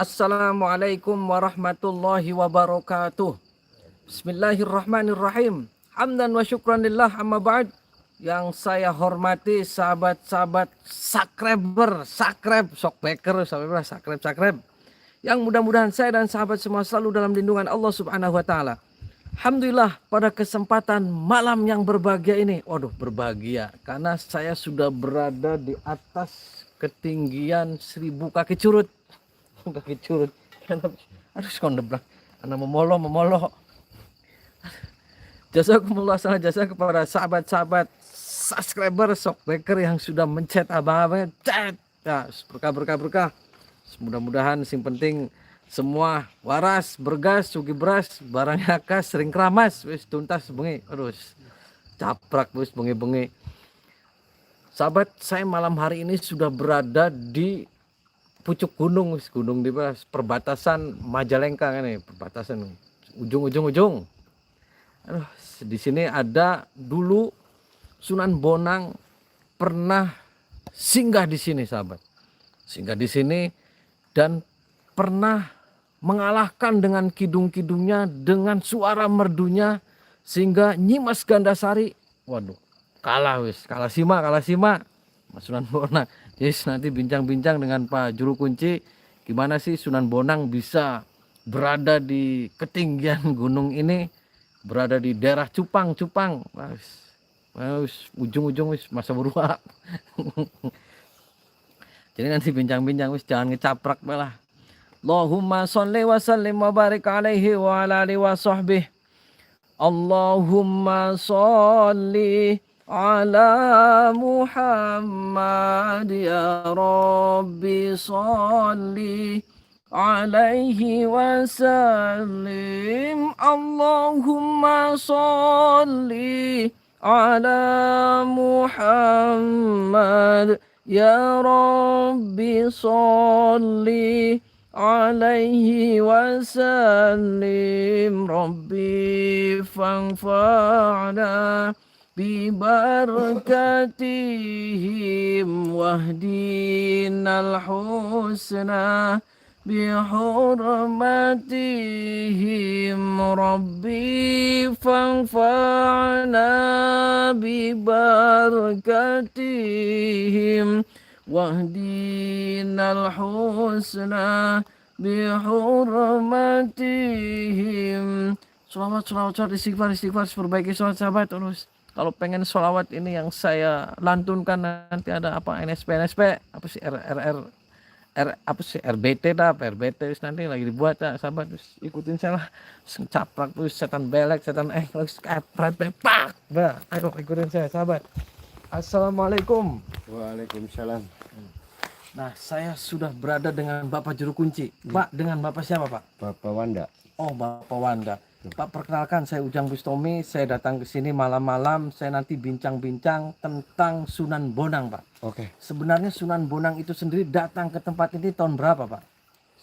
Assalamualaikum warahmatullahi wabarakatuh. Bismillahirrahmanirrahim. Hamdan wa syukran lillah amma ba'd. Yang saya hormati sahabat-sahabat sakreb. Yang mudah-mudahan saya dan sahabat semua selalu dalam lindungan Allah Subhanahu wa taala. Alhamdulillah pada kesempatan malam yang berbahagia ini. Waduh, berbahagia karena saya sudah berada di atas ketinggian 1000 kaki curut. Kaki curut. Aduh, skondebrak. Anak memolo. Jazakumullah sana jasa kepada sahabat-sahabat subscriber shockbreaker yang sudah mencet abang-abangnya chat. Ya, berkah. Mudah-mudahan sing penting semua waras, bergas, sugi beras, barangnya kas, sering keramas, wis tuntas bengi. Aduh, caprak wis bengi-bengi. Sahabat, saya malam hari ini sudah berada di pucuk gunung di perbatasan Majalengka ini, perbatasan ujung. Aduh, di sini ada dulu Sunan Bonang pernah singgah di sini, sahabat. Singgah di sini dan pernah mengalahkan dengan kidung-kidungnya, dengan suara merdunya, sehingga Nyimas Gandasari, waduh, kalah simak Mas Sunan Bonang. Yes, nanti bincang-bincang dengan Pak Juru Kunci, gimana sih Sunan Bonang bisa berada di ketinggian gunung ini, berada di daerah Cupang, ujung-ujung masa beruap. Jadi nanti bincang-bincang jangan ngecaprak lah. Allahumma sholli wa sallim wa barik alaihi wa ala alihi wa sahbihi. Allahumma sholli ala Muhammad ya Rabbi sholli alaihi wasallim. Allahumma sholli ala Muhammad ya Rabbi sholli alaihi wasallim. Rabbi fanfa'na bibarakatihim wahdinal husna bihurmatihim. Rabbi fanfa'na bibarakatihim wahdinal husna bihurmatihim. Sholawat istighfar perbaiki sholat sahabat. Terus kalau pengen sholawat ini yang saya lantunkan nanti ada apa NSP apa sih RBT nanti lagi dibuat ya sahabat. Terus ikutin saya lah, caprak terus setan belek pak. Ayo ikutin saya sahabat. Assalamualaikum. Waalaikumsalam. Nah, saya sudah berada dengan Bapak Juru Kunci. Pak, dengan Bapak siapa, Pak? Bapak Wanda. Oh, Bapak Wanda. Pak, perkenalkan, saya Ujang Bustomi. Saya datang ke sini malam-malam. Saya nanti bincang-bincang tentang Sunan Bonang, Pak. Oke. Sebenarnya Sunan Bonang itu sendiri datang ke tempat ini tahun berapa, Pak?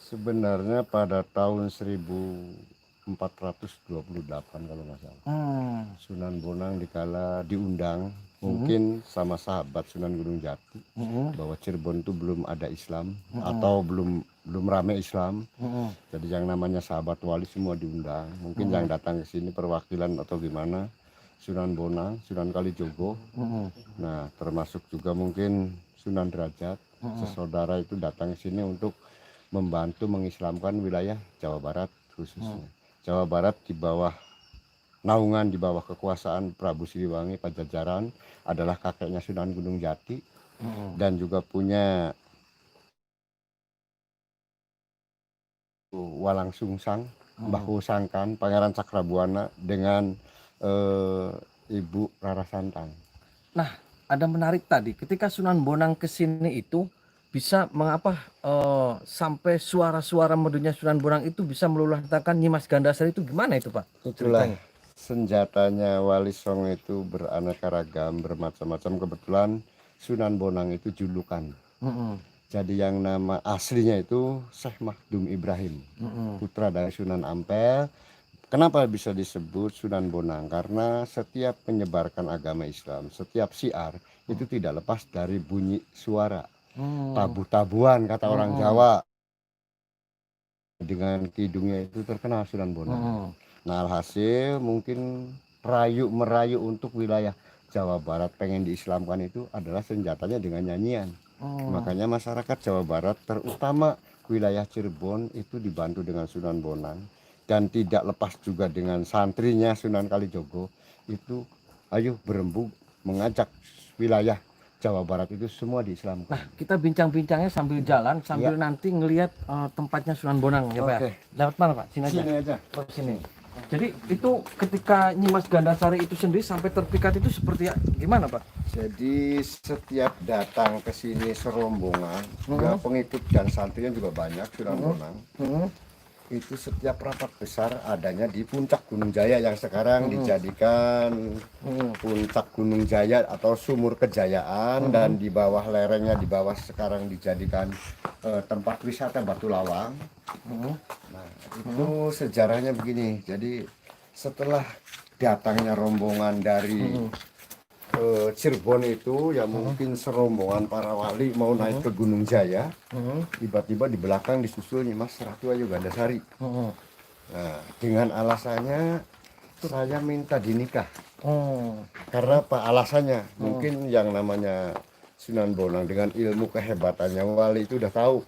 Sebenarnya pada tahun 1428 kalau nggak salah. Sunan Bonang dikala diundang mungkin sama sahabat Sunan Gunung Jati bahwa Cirebon itu belum ada Islam atau belum ramai Islam. Jadi yang namanya sahabat wali semua diundang. Mungkin yang datang ke sini perwakilan atau gimana Sunan Bonang, Sunan Kalijogo. Nah, termasuk juga mungkin Sunan Derajat, sesaudara itu datang ke sini untuk membantu mengislamkan wilayah Jawa Barat khususnya. Jawa Barat di bawah naungan, di bawah kekuasaan Prabu Siliwangi Pajajaran adalah kakeknya Sunan Gunung Jati dan juga punya Walang Sungsang, Mbah Kusangkan, Pangeran Cakrabuana dengan Ibu Rara Santang. Nah, ada menarik tadi ketika Sunan Bonang kesini itu bisa mengapa sampai suara-suara merdunya Sunan Bonang itu bisa meluluhlantarkan Nyimas Gandasari itu gimana itu, Pak? Itulah senjatanya Wali Songo itu beraneka ragam, bermacam-macam. Kebetulan Sunan Bonang itu julukan. Jadi yang nama aslinya itu Syekh Makhdum Ibrahim, putra dari Sunan Ampel. Kenapa bisa disebut Sunan Bonang? Karena setiap menyebarkan agama Islam, setiap syiar itu tidak lepas dari bunyi suara. Tabu-tabuan kata orang Jawa. dengan kidungnya itu terkenal Sunan Bonang. Hmm. Nah, alhasil mungkin merayu untuk wilayah Jawa Barat pengen diislamkan itu adalah senjatanya dengan nyanyian. Makanya masyarakat Jawa Barat terutama wilayah Cirebon itu dibantu dengan Sunan Bonang, dan tidak lepas juga dengan santrinya Sunan Kalijogo itu ayo berembuk mengajak wilayah Jawa Barat itu semua diislamkan. Nah, kita bincang-bincangnya sambil jalan, sambil nanti ngelihat tempatnya Sunan Bonang ya Pak. Oke. Lewat mana Pak? Sini aja. Sini aja. Oh, sini. Jadi itu ketika Nyimas Gandasari itu sendiri sampai terpikat itu seperti gimana Pak? Jadi setiap datang ke sini serombongan, ya pengikut dan santrinya juga banyak Sunan Bonang. Itu setiap rapat besar adanya di puncak Gunung Jaya yang sekarang dijadikan puncak Gunung Jaya atau Sumur Kejayaan, dan di bawah lerengnya di bawah sekarang dijadikan tempat wisata Batu Lawang. Nah, itu sejarahnya begini. Jadi setelah datangnya rombongan dari Cirebon itu ya mungkin serombongan para wali mau naik ke Gunung Jaya, tiba-tiba di belakang disusul Nyimas Ratu Ayu Gandasari. Nah, dengan alasannya saya minta dinikah. Karena apa alasannya? Mungkin yang namanya Sunan Bonang dengan ilmu kehebatannya wali itu udah tahu.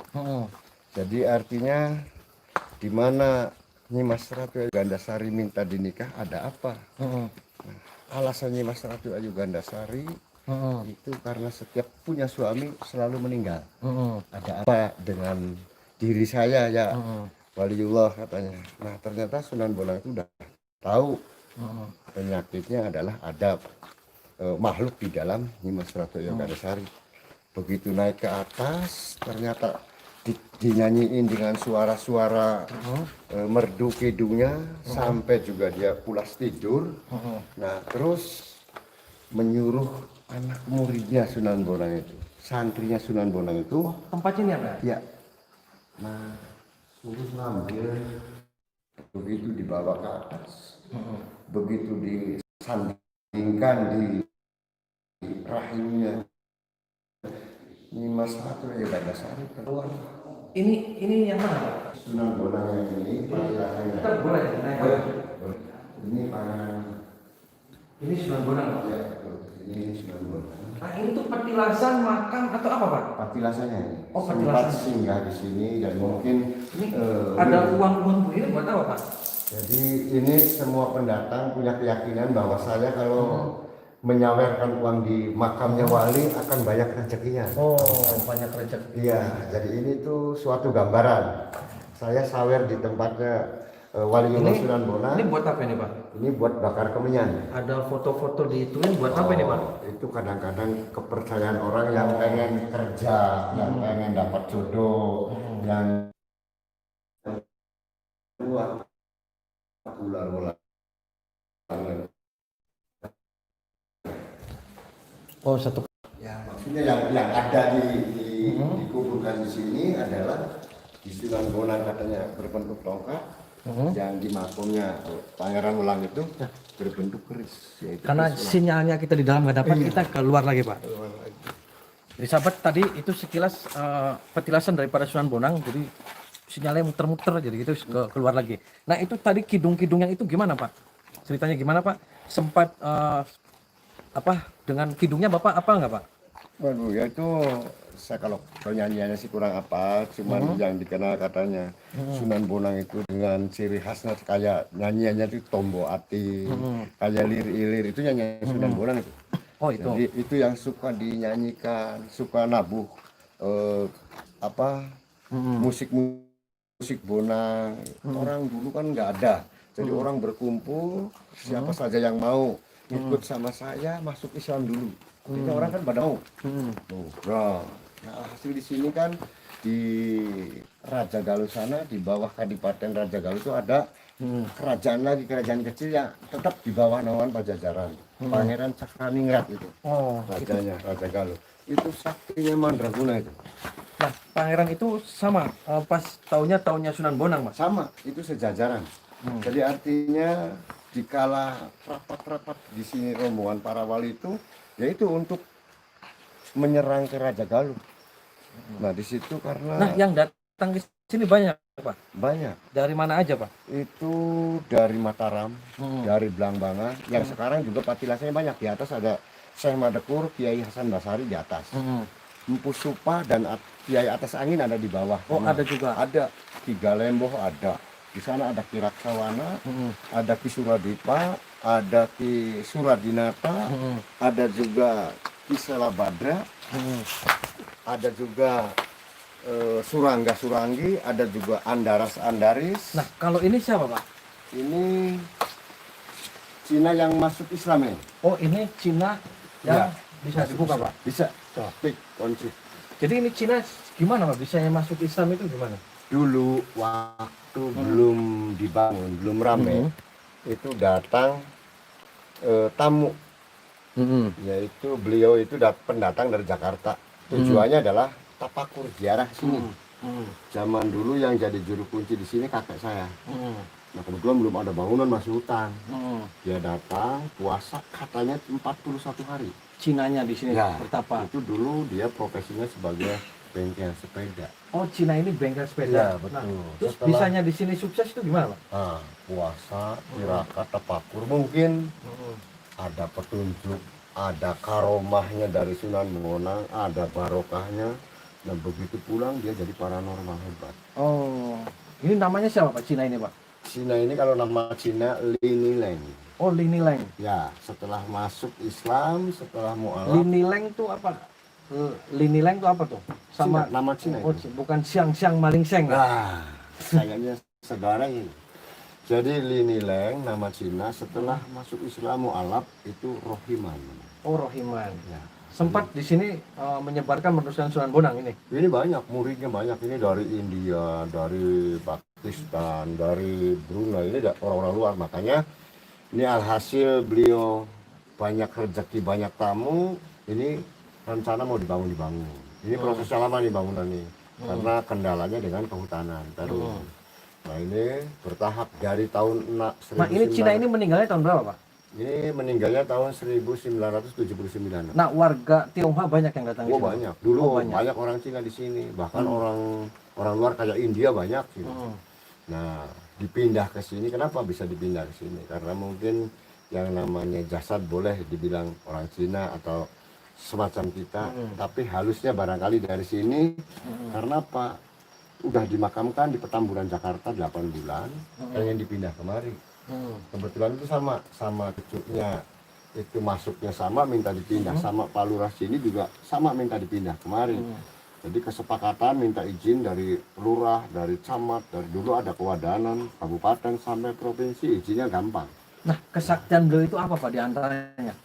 Jadi artinya di mana Nyimas Ratu Ayu Gandasari minta dinikah ada apa? Alasannya Mas Ratu Ayu Gandasari itu karena setiap punya suami selalu meninggal. Ada apa dengan diri saya ya, waliullah katanya. Nah, ternyata Sunan Bonang itu udah tahu penyakitnya adalah ada makhluk di dalam Nyimas Ratu Ayu Gandasari. Begitu naik ke atas ternyata dinyanyiin dengan suara-suara merdu kidungnya sampai juga dia pulas tidur. Nah, terus menyuruh anak muridnya Sunan Bonang itu, santrinya Sunan Bonang itu, Tempatnya ini apa? ya, nah suruh ngambil, begitu dibawa ke atas, begitu disandingkan di rahimnya Nyimas Ratu Ayu Gandasari keluar. Ini yang mana Pak? Sunan Bonang yang ini, Kita boleh naik. ini pangan. Ini Sunan Bonang Pak. Ya, ini Sunan Bonang. Nah, ini tuh petilasan makam atau apa Pak? Patilasannya ini. Oh, Sempat patilasan. singgah di sini dan mungkin Ini ada uang ini buat apa Pak? jadi ini semua pendatang punya keyakinan bahwa saya kalau menyawerkan uang di makamnya wali akan banyak rezekinya. Oh, banyak rezeki. Iya, jadi ini tuh suatu gambaran. Saya sawer di tempatnya Waliullah Sunan Bonang. Ini buat apa ini Pak? Ini buat bakar kemenyan. Ada foto-foto diituin buat apa ini Pak? Itu kadang-kadang kepercayaan orang yang pengen kerja, yang pengen dapat jodoh, yang uang ular-ular. Oh, satu. Ya, maksudnya yang ada dikuburkan di sini adalah di Sunan Bonang katanya berbentuk tongkat, yang di makamnya Pangeran Ulang itu berbentuk keris. Yaitu Karena keris ulang. sinyalnya kita di dalam nggak dapat, kita keluar lagi Pak. Jadi sahabat tadi itu sekilas petilasan daripada Sunan Bonang, jadi sinyalnya muter-muter jadi itu keluar lagi. Nah itu tadi kidung-kidungnya itu gimana Pak? Ceritanya gimana Pak? Sempat apa dengan kidungnya Bapak apa enggak Pak? Waduh, ya itu saya kalau nyanyiannya sih kurang apa, cuman yang dikenal katanya Sunan Bonang itu dengan ciri khasnya kayak nyanyiannya itu tombo ati, kayak lir-ilir itu nyanyian Sunan Bonang itu. Oh itu. Jadi itu yang suka dinyanyikan, suka nabuh musik Bonang. Orang dulu kan nggak ada, jadi orang berkumpul siapa saja yang mau ikut sama saya masuk Islam dulu. Jadi orang kan pada mau. Nah, hasil di sini kan di Raja Galuh sana, di bawah Kadipaten Raja Galuh itu ada kerajaan lagi, kerajaan kecil yang tetap di bawah naungan Pajajaran. Pangeran Cakraningrat itu. Oh, Rajanya Raja Galuh. Itu saktinya Mandraguna itu. nah pangeran itu sama pas tahunnya Sunan Bonang Mas. Sama, itu sejajaran. Jadi artinya dikala rapat-rapat di sini rombongan para wali itu, yaitu untuk menyerang ke Raja Galuh. Nah di situ karena Nah yang datang ke sini banyak Pak. Banyak. Dari mana aja Pak? Itu dari Mataram, dari Belambangan. Yang sekarang juga patilasnya banyak. Di atas ada Syekh Madekur, Kiai Hasan Basari di atas. Empu Supa dan Kiai Atas Angin ada di bawah. Oh ada juga. Ada. Tiga Lemboh ada. Di sana ada Ki Raksawana, ada Ki Suradipa, ada Ki Suradinata, ada juga Ki Selabadra, ada juga Surangga Suranggi, ada juga Andaras Andaris. Nah kalau ini siapa Pak? Ini Cina yang masuk Islam ini. Oh ini Cina yang bisa dibuka Pak? Bisa. Pik, kunci. Jadi ini Cina gimana Pak? Bisa masuk Islam itu gimana? Dulu waktu belum dibangun, belum ramai, itu datang tamu, yaitu beliau itu pendatang dari Jakarta. Tujuannya adalah tapakur ziarah sini. Zaman dulu yang jadi juru kunci di sini kakek saya. Nah kebetulan belum ada bangunan, masih hutan. Dia datang puasa katanya 41 hari. Cinanya di sini Ya, bertapa. itu dulu dia profesinya sebagai bengkel sepeda. Oh Cina ini bengkel sepeda. Ya, betul. Nah, terus bisanya di sini sukses itu gimana Pak? Puasa, tirakat, tapakur mungkin ada petunjuk, ada karomahnya dari Sunan Bonang, ada barokahnya. Dan begitu pulang dia jadi paranormal hebat. Oh, ini namanya siapa Pak Cina ini Pak? Cina ini kalau nama Cina Lini Leng. Oh Lini Leng. Ya, setelah masuk Islam, setelah mualaf. Lini Leng itu apa? Lini Leng itu apa tuh? Sama Cina, nama Cina oh, itu. bukan siang-siang maling seng. Nah, kayaknya saudara ini. Jadi Lini Leng nama Cina setelah masuk Islam mualaf itu Rohiman. Oh Rohiman. Ya. Sempat di sini menyebarkan meneruskan Sunan Bonang ini. Ini banyak, muridnya banyak. Ini dari India, dari Pakistan, dari Brunei. Ini orang-orang luar. Makanya ini alhasil beliau banyak rezeki, banyak tamu. Ini rencana mau dibangun. Ini prosesnya lama nih bangunan ini. Karena kendalanya dengan kehutanan. Terus. Nah ini bertahap dari tahun 1900. Nah ini Cina ini meninggalnya tahun berapa Pak? Ini meninggalnya tahun 1979. Nah warga Tionghoa banyak yang datang ke Oh sini. banyak. Dulu Oh, banyak orang Cina di sini. Bahkan orang luar kayak India banyak sih. Nah, dipindah ke sini. Kenapa bisa dipindah ke sini? Karena mungkin yang namanya jasad boleh dibilang orang Cina atau semacam kita, tapi halusnya barangkali dari sini. Karena apa? Udah dimakamkan di Petamburan Jakarta 8 bulan, pengen dipindah kemari. Kebetulan itu sama cucunya itu masuknya sama minta dipindah, sama Pak Lurah sini juga sama minta dipindah kemari. Jadi kesepakatan minta izin dari lurah, dari camat, dari dulu ada kewadanan kabupaten sampai provinsi, izinnya gampang. Nah kesaktian beliau itu apa Pak diantaranya?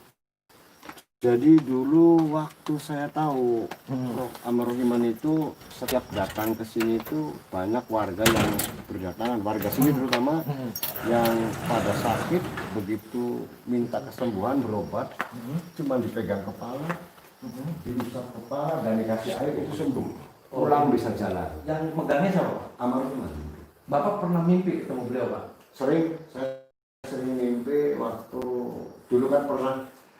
Jadi dulu waktu saya tahu Prof. Amar Rohiman itu setiap datang ke sini itu banyak warga yang berdatangan, warga sini terutama yang pada sakit begitu minta kesembuhan berobat, cuma dipegang kepala, diusap kepala dan dikasih air itu sembuh, pulang bisa jalan. Yang megangnya siapa Pak? Amar Rohiman. Bapak pernah mimpi ketemu beliau Pak? Saya sering mimpi waktu dulu kan pernah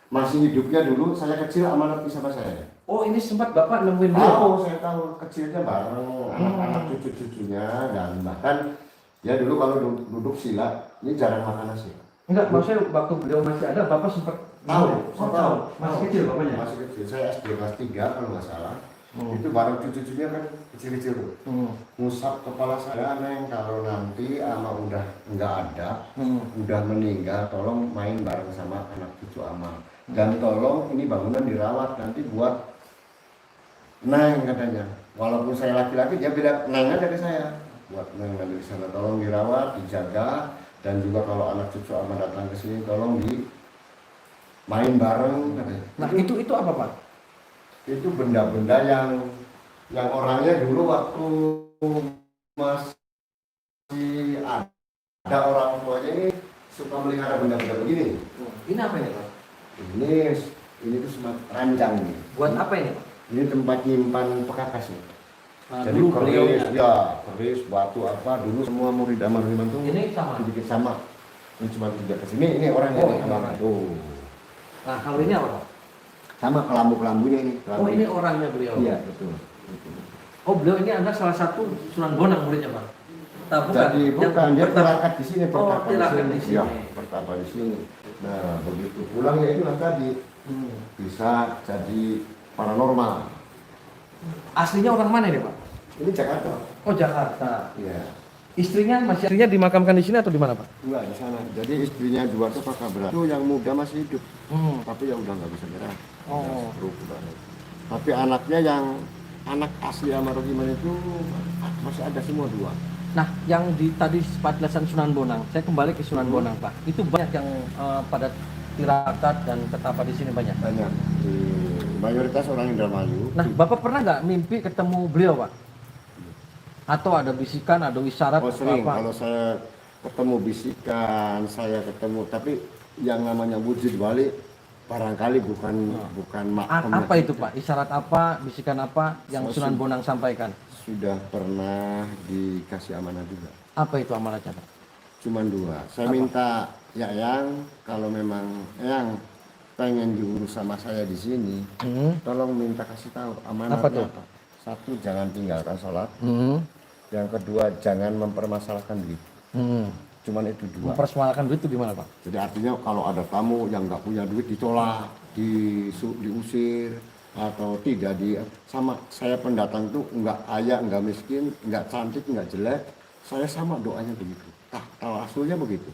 masih hidupnya dulu, saya kecil amanat sama saya. Oh ini sempat Bapak nemuin beliau? Tahu, saya tahu kecilnya bareng anak-anak cucu-cucunya dan bahkan ya dulu kalau duduk sila, ini jarang makan nasi. Enggak, maksudnya waktu beliau masih ada Bapak sempat Tahu, oh, tahu. Masih kecil Bapaknya? Masih kecil, saya SD kelas 3 kalau nggak salah. Itu bareng cucu-cucunya kan kecil-kecil tuh. Ngusap kepala saya, Neng, kalau nanti ama udah nggak ada, udah meninggal, tolong main bareng sama anak cucu ama. Dan tolong ini bangunan dirawat nanti buat Neng katanya. Walaupun saya laki-laki dia bilang Neng aja ke saya. Buat Neng nanti di sana tolong dirawat, dijaga dan juga kalau anak cucu ama datang ke sini tolong di main bareng katanya. Nah itu apa Pak? Itu benda-benda yang orangnya dulu waktu masih ada orang tuanya ini suka melihara benda-benda begini. Ini apa ini Pak? Ini tuh semacam ranjang nih. Buat apa ini Pak? Ini tempat nyimpan pekakas nih. Jadi dulu keris, ya keris, batu apa dulu semua murid Amar Rohiman tuh ini sama. dibikin sama. Ini cuma tiga kesini, ini orangnya Oh, nih, ini orang. tuh. Nah kalau ini apa Pak? Sama kelambu-kelambunya ini. Oh ini orangnya beliau? Iya betul. Oh, beliau ini adalah salah satu Sunan Bonang muridnya, Pak. Bukan. Jadi bukan, dia tirakat di sini, Oh, pertapa tirakat di sini. Ya, pertapa di sini. Nah, begitu pulangnya itulah tadi bisa jadi paranormal. Aslinya orang mana ini, Pak? Ini Jakarta. Oh, Jakarta. Iya. Istrinya dimakamkan di sini atau di mana, Pak? Enggak, di sana. Jadi istrinya dua tuh kakak berat. Itu yang muda masih hidup. Tapi ya udah nggak bisa gerak. Oh. Tapi anaknya yang anak asli Amarohiman itu masih ada semua dua. Nah, yang di tadi penjelasan Sunan Bonang, saya kembali ke Sunan Bonang, Pak. Itu banyak yang pada tirakat dan ketapa di sini banyak. Banyak. Di mayoritas orang Indramayu. Nah, Bapak pernah nggak mimpi ketemu beliau, Pak? Atau ada bisikan, ada isyarat, Oh sering, apa? kalau saya ketemu bisikan, saya ketemu, tapi yang namanya wujud balik barangkali bukan makamnya. Apa itu, Pak? Isyarat apa, bisikan apa yang Sunan Bonang sampaikan? Sudah pernah dikasih amanah juga. Apa itu amanatnya, Pak? Cuman dua. Saya minta ya Yang, kalau memang Yang pengen diurus sama saya di sini, tolong minta kasih tahu amanatnya apa. Satu, jangan tinggalkan sholat. Yang kedua, jangan mempermasalahkan duit. Cuman itu dua. Mempermasalahkan duit itu gimana, Pak? Jadi artinya kalau ada tamu yang nggak punya duit ditolak, diusir, atau tidak sama saya pendatang tuh nggak kaya, nggak miskin, nggak cantik, nggak jelek, saya sama doanya begitu. Kalau aslinya begitu.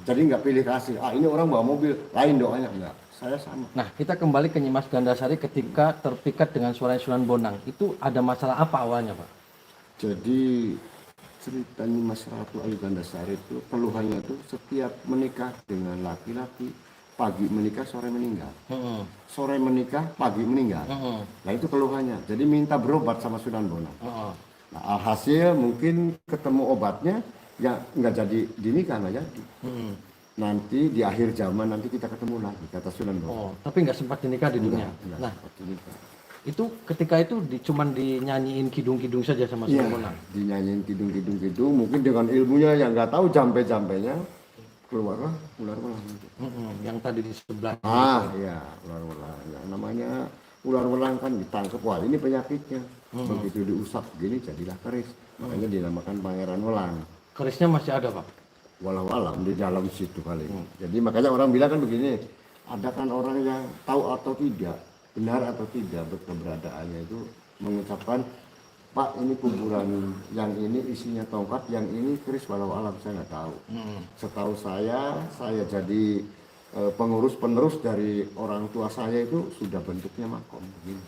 Jadi nggak pilih kasih. Ini orang bawa mobil, lain doanya enggak. Saya sama. Nah, kita kembali ke Nyimas Gandasari ketika terpikat dengan suara Sunan Bonang. Itu ada masalah apa awalnya, Pak? Jadi cerita Nyimas Ratu Ayu Gandasari itu keluhannya tuh setiap menikah dengan laki-laki, pagi menikah sore meninggal, sore menikah pagi meninggal. Nah itu keluhannya. Jadi minta berobat sama Sunan Bonang. Nah alhasil mungkin ketemu obatnya, ya nggak jadi dinikah, nggak jadi. Nanti di akhir zaman nanti kita ketemu lagi, kata Sunan Bonang. Tapi nggak sempat dinikah di dunia. Enggak Nah sempat dinikah. itu ketika itu cuman dinyanyiin kidung-kidung saja sama Sunan Bonang. Dinyanyiin kidung-kidung, mungkin dengan ilmunya yang nggak tahu jampe-jampenya keluarlah ular-ular. Yang tadi di sebelah. Iya, ular-ular. Yang namanya ular-ular kan ditangkap, wah ini penyakitnya. Begitu diusap gini jadilah keris. Makanya dinamakan Pangeran Welang. Kerisnya masih ada, Pak? Walau alam di dalam situ kali. Jadi makanya orang bilang kan begini, ada kan orang yang tahu atau tidak, benar atau tidak keberadaannya itu mengucapkan, Pak ini kuburan yang ini isinya tongkat, yang ini keris, walau alam saya nggak tahu. Setahu saya jadi pengurus penerus dari orang tua saya itu sudah bentuknya makom begini.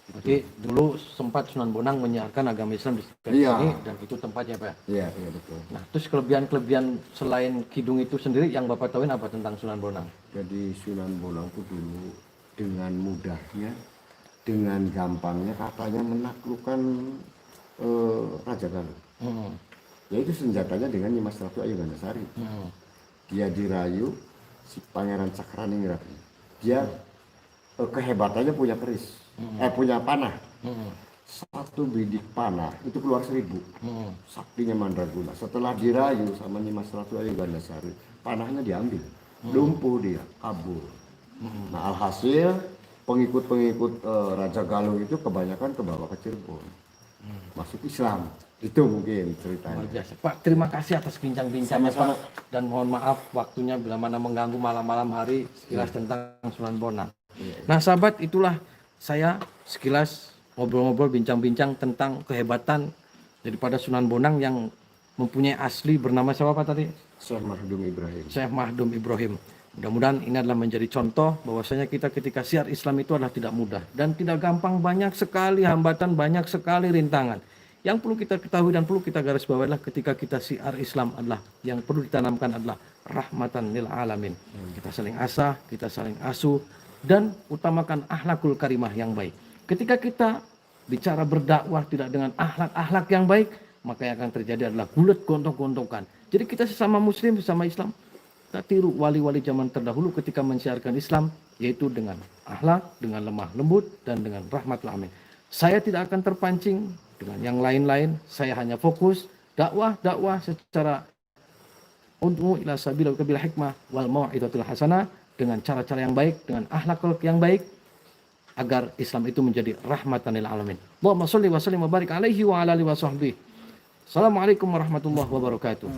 Jadi dulu sempat Sunan Bonang menyiarkan agama Islam di sini dan itu tempatnya, Pak. Iya betul. Nah, terus kelebihan-kelebihan selain kidung itu sendiri yang Bapak tahuin apa tentang Sunan Bonang? Jadi Sunan Bonang itu dulu dengan mudahnya, dengan gampangnya katanya menaklukkan Raja Galuh. Yaitu senjatanya dengan Nyimas Ratu Ayu Gandasari. Dia dirayu si Pangeran Cakraningrat. Dia kehebatannya punya keris, punya panah. Satu bidik panah itu keluar 1000. Saktinya Mandraguna. Setelah dirayu sama Nyimas Ratu Ayu Gandasari, panahnya diambil, lumpuh dia, kabur. Nah alhasil pengikut-pengikut Raja Galuh itu kebanyakan kebawa ke Cirebon, masuk Islam. Itu mungkin ceritanya. Luar biasa. Pak, terima kasih atas bincang-bincangnya, Pak. Dan mohon maaf waktunya bila mana mengganggu malam-malam hari sekilas tentang Sunan Bonang. Nah sahabat, itulah saya sekilas ngobrol-ngobrol bincang-bincang tentang kehebatan daripada Sunan Bonang yang mempunyai asli bernama siapa, Pak, tadi? Syekh Mahdum Ibrahim. Syekh Mahdum Ibrahim. Mudah-mudahan ini adalah menjadi contoh bahwasanya kita ketika siar Islam itu adalah tidak mudah dan tidak gampang, banyak sekali hambatan, banyak sekali rintangan. Yang perlu kita ketahui dan perlu kita garis bawahi adalah ketika kita siar Islam adalah yang perlu ditanamkan adalah rahmatan lil alamin. Kita saling asah, kita saling asuh dan utamakan akhlakul karimah yang baik. Ketika kita bicara berdakwah tidak dengan akhlak-akhlak yang baik, maka yang akan terjadi adalah gulat gontok-gontokan. Jadi kita sesama muslim, sesama Islam, kita tiru wali-wali zaman terdahulu ketika mensiarkan Islam, yaitu dengan akhlak, dengan lemah lembut, dan dengan rahmatul alamin. Saya tidak akan terpancing dengan yang lain-lain, saya hanya fokus dakwah secara ud'u ila sabil hikmah wal mau'izatil hasanah, dengan cara-cara yang baik, dengan akhlak yang baik, agar Islam itu menjadi rahmatan lil alamin. Allahumma sholli wa sallim wa barik alaihi wa ala alihi wa sahbihi. Assalamualaikum warahmatullahi wabarakatuh.